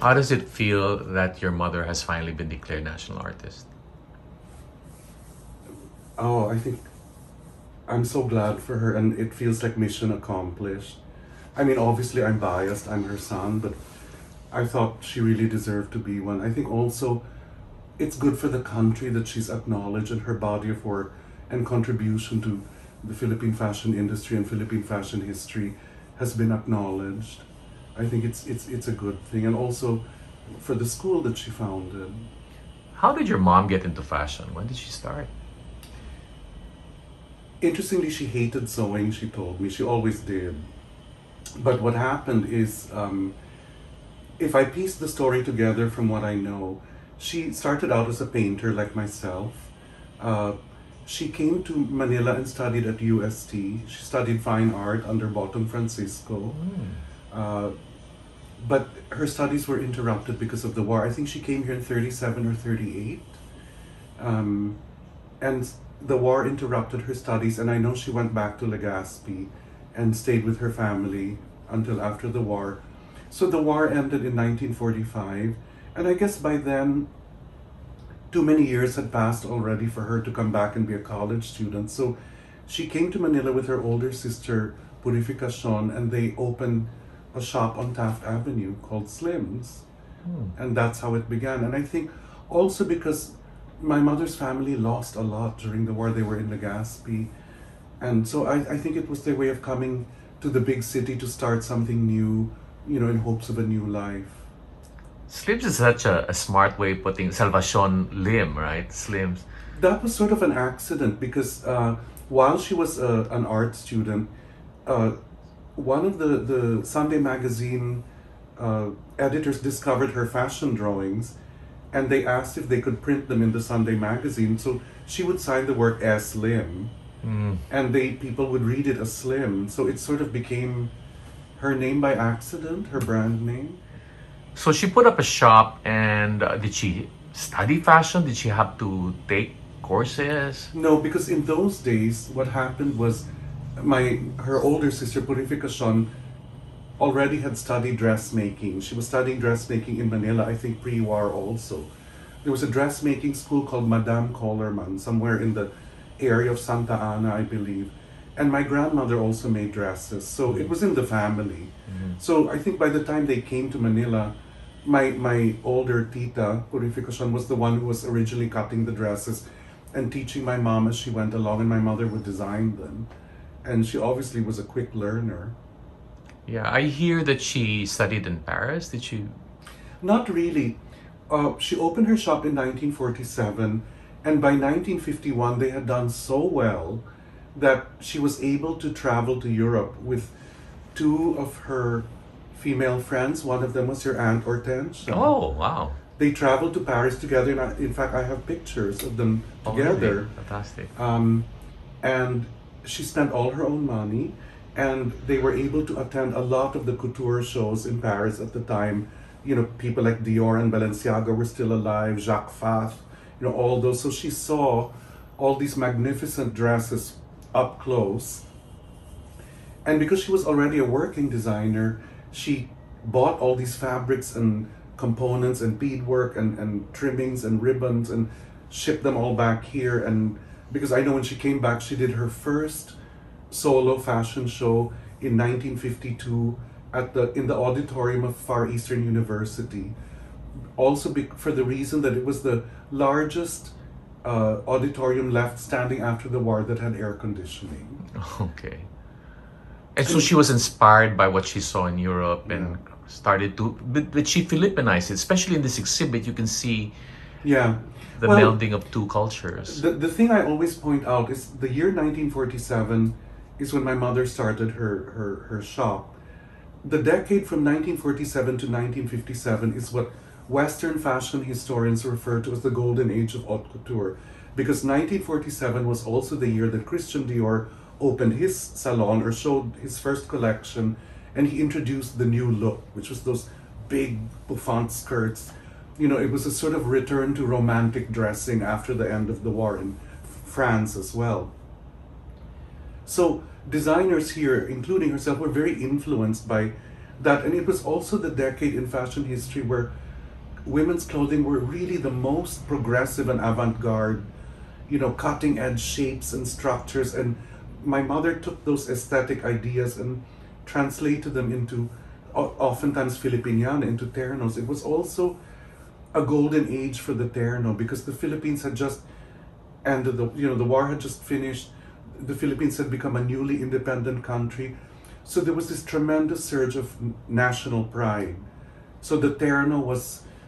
How does it feel that your mother has finally been declared national artist? Oh, I think I'm so glad for her, and it feels like mission accomplished. I mean, obviously, I'm biased, I'm her son, but I thought she really deserved to be one. I think also it's good for the country that she's acknowledged and her body of work and contribution to the Philippine fashion industry and Philippine fashion history has been acknowledged. I think it's a good thing, and also for the school that she founded. How did your mom get into fashion? When did she start? Interestingly, she hated sewing. She told me she always did. But what happened is, if I piece the story together from what I know, she started out as a painter like myself. Uh, she came to Manila and studied at UST. She studied fine art under Bottom Francisco. Mm. Uh, but her studies were interrupted because of the war. I think she came here in 37 or 38. Um, and the war interrupted her studies, and I know she went back to Legazpi and stayed with her family until after the war. So the war ended in 1945, and I guess by then, too many years had passed already for her to come back and be a college student. So she came to Manila with her older sister, Purificacion, and they opened a shop on Taft Avenue called Slim's. Hmm. And that's how it began. And I think also because my mother's family lost a lot during the war, they were in Legazpi. And so I think it was their way of coming to the big city to start something new, in hopes of a new life. Slims is such a smart way of putting Salvacion Lim, right? Slims. That was sort of an accident because while she was an art student, uh, one of the Sunday magazine editors discovered her fashion drawings, and they asked if they could print them in the Sunday magazine. So she would sign the work as Slim, Mm. and people would read it as Slim. So it sort of became her name by accident, her brand name. So she put up a shop, and did she study fashion? Did she have to take courses? No, because in those days, what happened was her older sister Purificacion already had studied dressmaking. She was studying dressmaking in Manila, I think pre-war also. There was a dressmaking school called Madame Collerman somewhere in the area of Santa Ana, I believe. And my grandmother also made dresses, so it was in the family. Mhm. So I think by the time they came to Manila, my older tita, Purificacion, was the one who was originally cutting the dresses and teaching my mom as she went along, and my mother would design them. And she obviously was a quick learner. Yeah, I hear that she studied in Paris. Did she? Not really. She opened her shop in 1947, and by 1951 they had done so well that she was able to travel to Europe with two of her female friends. One of them was her aunt Hortensia. Oh, wow. They traveled to Paris together, and in fact, I have pictures of them Oh, really? together. Fantastic. And she spent all her own money, and they were able to attend a lot of the couture shows in Paris at the time. People like Dior and Balenciaga were still alive, Jacques Fath, all those. So she saw all these magnificent dresses up close. And because she was already a working designer, she bought all these fabrics and components and beadwork and trimmings and ribbons and shipped them all back here. And because I know when she came back, she did her first solo fashion show in 1952 in the auditorium of Far Eastern University. Also for the reason that it was the largest auditorium left standing after the war that had air conditioning. Okay. And so she was inspired by what she saw in Europe and started to, but she Filipinized it, especially in this exhibit. You can see Yeah. the Well, melding of two cultures. the thing I always point out is the year 1947 is when my mother started her shop. The decade from 1947 to 1957 is what Western fashion historians refer to as the golden age of haute couture, because 1947 was also the year that Christian Dior opened his salon or showed his first collection, and he introduced the new look, which was those big bouffant skirts. It was a sort of return to romantic dressing after the end of the war in France as well. So designers here, including herself, were very influenced by That, and it was also the decade in fashion history where women's clothing were really the most progressive and avant-garde, cutting edge shapes and structures. And my mother took those aesthetic ideas and translated them into, oftentimes Filipiniana, into ternos. It was also a golden age for the terno because the Philippines had just ended, the war had just finished. The Philippines had become a newly independent country. So there was this tremendous surge of national pride. So the terno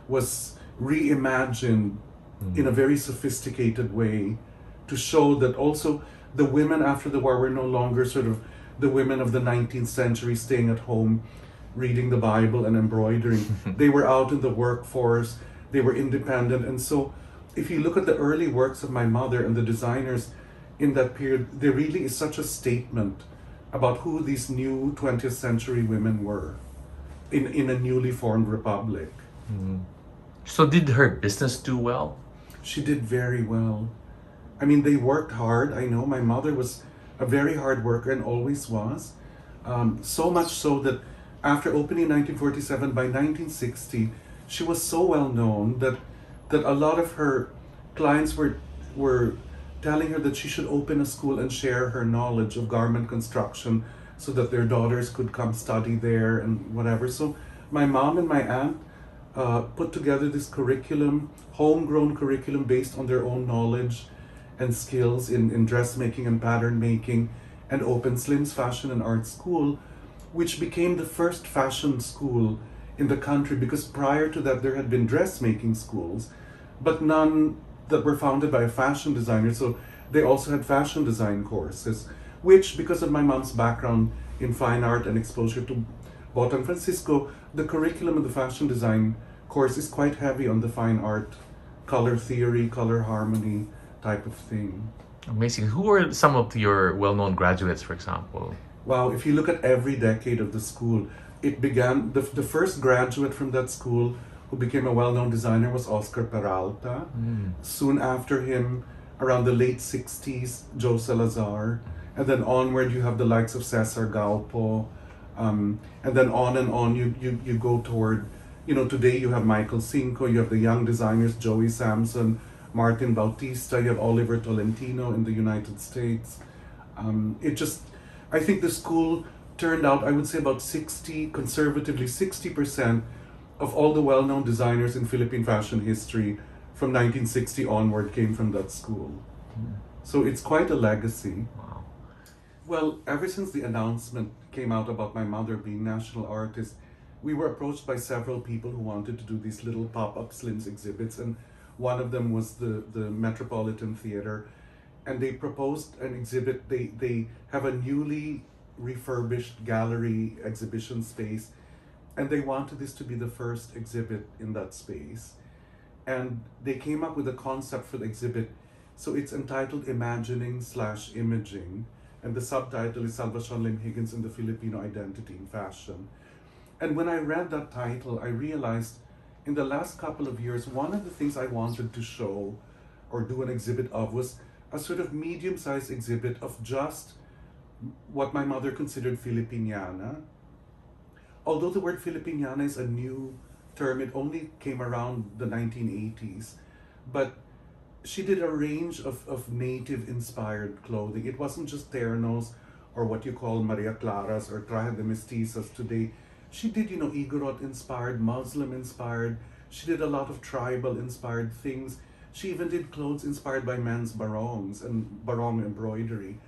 was reimagined in a very sophisticated way to show that also the women after the war were no longer sort of the women of the 19th century staying at home reading the Bible and embroidering. They were out in the workforce, they were independent. And so if you look at the early works of my mother and the designers in that period, there really is such a statement about who these new 20th century women were in a newly formed republic. So did her business do well? She did very well. I mean, they worked hard. I know my mother was a very hard worker and always was. So much so that after opening in 1947, by 1960, she was so well known that a lot of her clients were telling her that she should open a school and share her knowledge of garment construction so that their daughters could come study there and whatever. So my mom and my aunt put together this curriculum, homegrown curriculum based on their own knowledge and skills in dressmaking and pattern making, and opened Slim's Fashion and Art School, which became the first fashion school in the country, because prior to that there had been dressmaking schools, but none that were founded by a fashion designer. So they also had fashion design courses, which, because of my mom's background in fine art and exposure to Botang Francisco, the curriculum of the fashion design course is quite heavy on the fine art, color theory, color harmony type of thing. Amazing. Who were some of your well-known graduates, for example? Wow, if you look at every decade of the school, it began, the first graduate from that school who became a well-known designer was Oscar Peralta. Soon after him, around the late 60s, Joe Salazar. And then onward, you have the likes of Cesar Gaupo. And then on and on, you go toward, today you have Michael Cinco, you have the young designers, Joey Sampson, Martin Bautista, you have Oliver Tolentino in the United States. I think the school turned out, I would say about conservatively 60% of all the well-known designers in Philippine fashion history from 1960 onward came from that school. So it's quite a legacy. Wow. Well, ever since the announcement came out about my mother being national artist, we were approached by several people who wanted to do these little pop-up Slims exhibits, and one of them was the Metropolitan Theater, and they proposed an exhibit. They have a newly refurbished gallery exhibition space, and they wanted this to be the first exhibit in that space. And they came up with a concept for the exhibit. So it's entitled Imagining/Imaging, and the subtitle is Salvacion Lim Higgins and the Filipino Identity in Fashion. And when I read that title, I realized in the last couple of years, one of the things I wanted to show or do an exhibit of was a sort of medium-sized exhibit of just what my mother considered Filipiniana. Although the word Filipiniana is a new term, it only came around the 1980s, but she did a range of native-inspired clothing. It wasn't just ternos or what you call Maria Claras or traje de mestizas today. She did, Igorot-inspired, Muslim-inspired. She did a lot of tribal-inspired things. She even did clothes inspired by men's barongs and barong embroidery.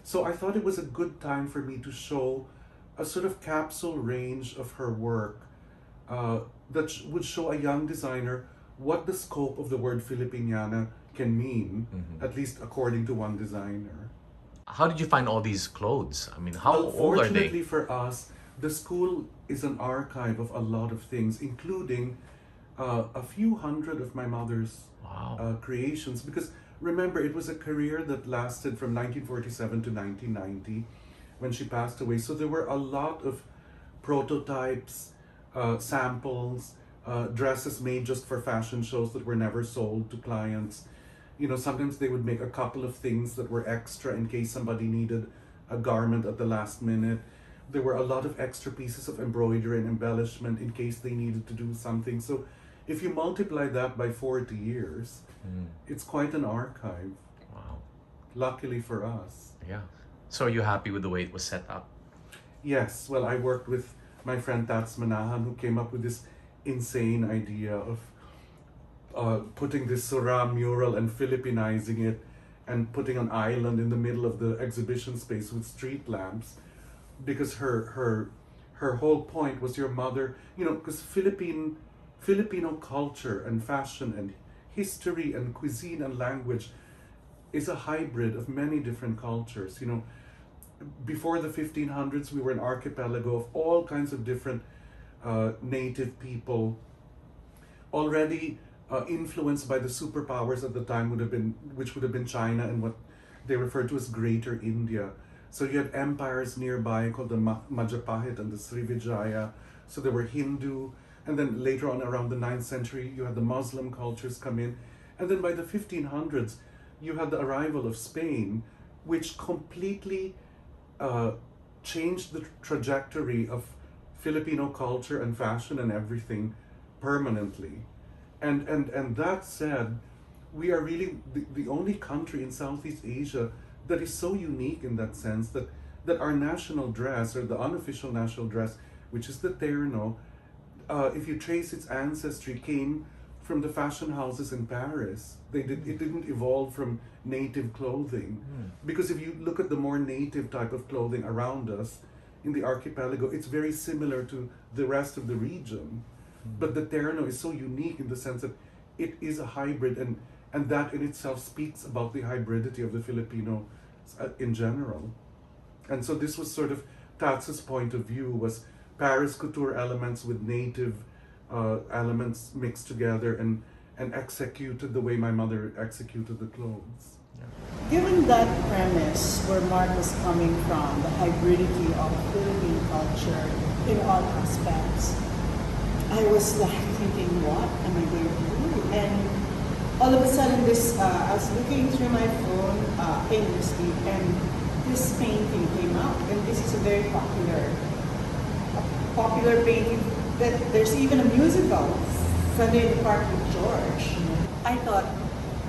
So I thought it was a good time for me to show a sort of capsule range of her work that would show a young designer what the scope of the word Filipiniana can mean, at least according to one designer. How did you find all these clothes? I mean, how Well, old are fortunately they? for us, the school is an archive of a lot of things, including a few hundred of my mother's Wow. creations. Because remember, it was a career that lasted from 1947 to 1990 when she passed away. So there were a lot of prototypes, samples, dresses made just for fashion shows that were never sold to clients. Sometimes they would make a couple of things that were extra in case somebody needed a garment at the last minute. There were a lot of extra pieces of embroidery and embellishment in case they needed to do something. So if you multiply that by 40 years, it's quite an archive, Wow. luckily for us. Yeah. So are you happy with the way it was set up? Yes, well, I worked with my friend Tats Manahan, who came up with this insane idea of putting this Sura mural and Filipinizing it and putting an island in the middle of the exhibition space with street lamps, because her whole point was your mother, you know, because Filipino culture and fashion and history and cuisine and language is a hybrid of many different cultures. You know, before the 1500s, we were an archipelago of all kinds of different native people, already influenced by the superpowers at the time, which would have been China and what they referred to as Greater India. So you had empires nearby called the Majapahit and the Srivijaya. So there were Hindu, and then later on around the 9th century, you had the Muslim cultures come in. And then by the 1500s, you had the arrival of Spain, which completely changed the trajectory of Filipino culture and fashion and everything permanently. And that said, we are really the only country in Southeast Asia that is so unique in that sense, that our national dress, or the unofficial national dress, which is the terno, if you trace its ancestry, came from the fashion houses in Paris. It didn't evolve from native clothing. Because if you look at the more native type of clothing around us in the archipelago, it's very similar to the rest of the region. But the terno is so unique in the sense that it is a hybrid, and that in itself speaks about the hybridity of the Filipino in general. And so this was sort of Tats's point of view, was Paris couture elements with native elements mixed together and executed the way my mother executed the clothes. Given that premise where Mark was coming from, the hybridity of Philippine culture in all aspects, I was like thinking, what am I going to do? And all of a sudden, I was looking through my phone aimlessly, and this painting came out. And this is a very popular painting. That there's even a musical, Sunday in the Park with George. I thought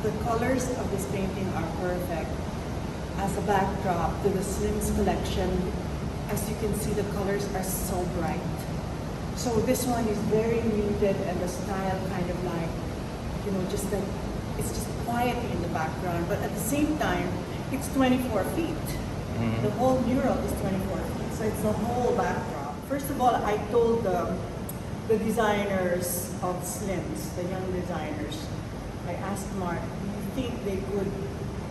the colors of this painting are perfect as a backdrop to the Slim's collection. As you can see, the colors are so bright. So this one is very muted, and the style kind of like, you know, just like, it's just quietly in the background, but at the same time, it's 24 feet. The whole mural is 24 feet, so it's the whole backdrop. First of all, I told the designers of Slims, the young designers, I asked Mark, do you think they could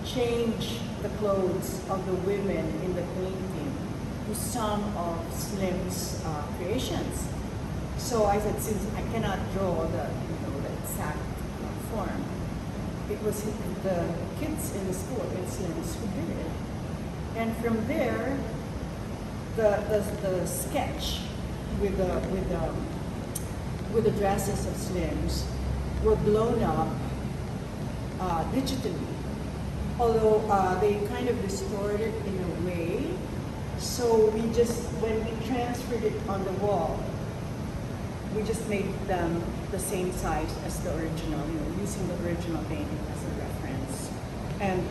change the clothes of the women in the painting to some of Slim's creations? So I said, since I cannot draw the exact form, it was the kids in the school in Slims who did it. And from there, the sketch with the dresses of Slims were blown up digitally, although they kind of distorted in a way. So when we transferred it on the wall, we just made them the same size as the original, you know, using the original painting as a reference. And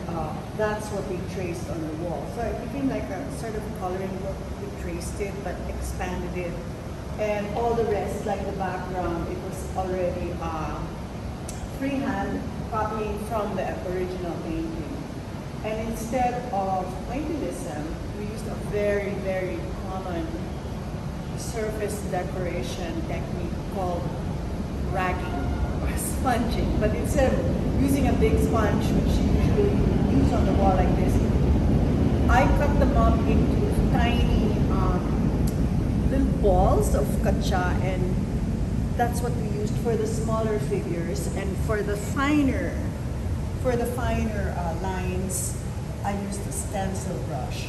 that's what we traced on the wall. So it became like a sort of coloring book. We traced it, but expanded it. And all the rest, like the background, it was already freehand, copying from the original painting. And instead of pointillism, we used a very, very common surface decoration technique called ragging or sponging. But instead of using a big sponge, which you usually use on the wall like this, I cut them up into tiny little balls of katsa, and that's what we used for the smaller figures. And for the finer lines, I used a stencil brush.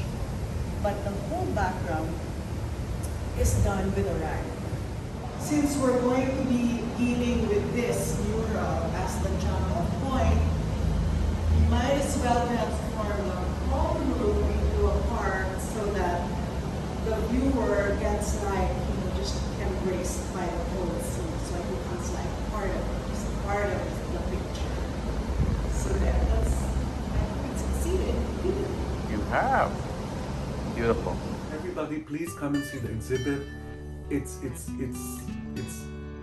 But the whole background is done with a rag. Since we're going to be dealing with this mural as the jump-off point, we might as well transform the whole room into a park so that the viewer gets like, just embraced by the whole scene. So it becomes like part of the picture. So that's, I think it succeeded. You have. Beautiful. Everybody, please come and see the exhibit. It's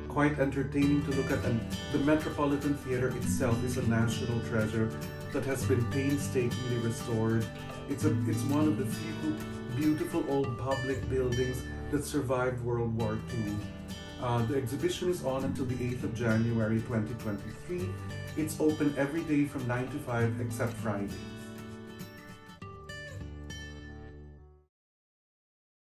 quite entertaining to look at, and the Metropolitan Theater itself is a national treasure that has been painstakingly restored. It's one of the few beautiful old public buildings that survived World War II. The exhibition is on until the 8th of January 2023. It's open every day from 9 to 5 except Friday.